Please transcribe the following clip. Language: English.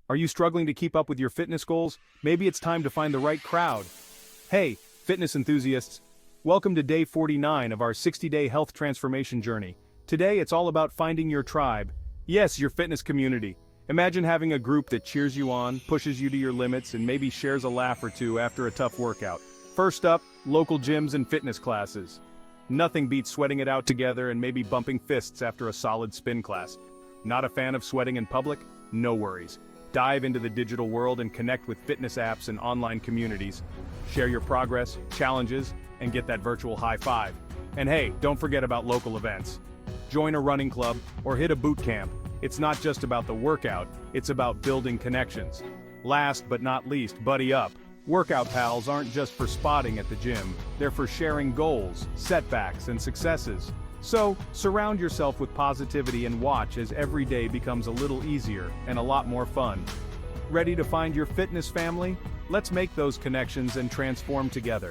Are you struggling to keep up with your fitness goals? Maybe it's time to find the right crowd. Hey, fitness enthusiasts. Welcome to day 49 of our 60-day health transformation journey. Today it's all about finding your tribe. Yes, your fitness community. Imagine having a group that cheers you on, pushes you to your limits, and maybe shares a laugh or two after a tough workout. First up, local gyms and fitness classes. Nothing beats sweating it out together and maybe bumping fists after a solid spin class. Not a fan of sweating in public? No worries. Dive into the digital world and connect with fitness apps and online communities. Share your progress, challenges, and get that virtual high five. And hey, don't forget about local events. Join a running club or hit a boot camp. It's not just about the workout, it's about building connections. Last but not least, buddy up. Workout pals aren't just for spotting at the gym, they're for sharing goals, setbacks, and successes. So, surround yourself with positivity and watch as every day becomes a little easier and a lot more fun. Ready to find your fitness family? Let's make those connections and transform together.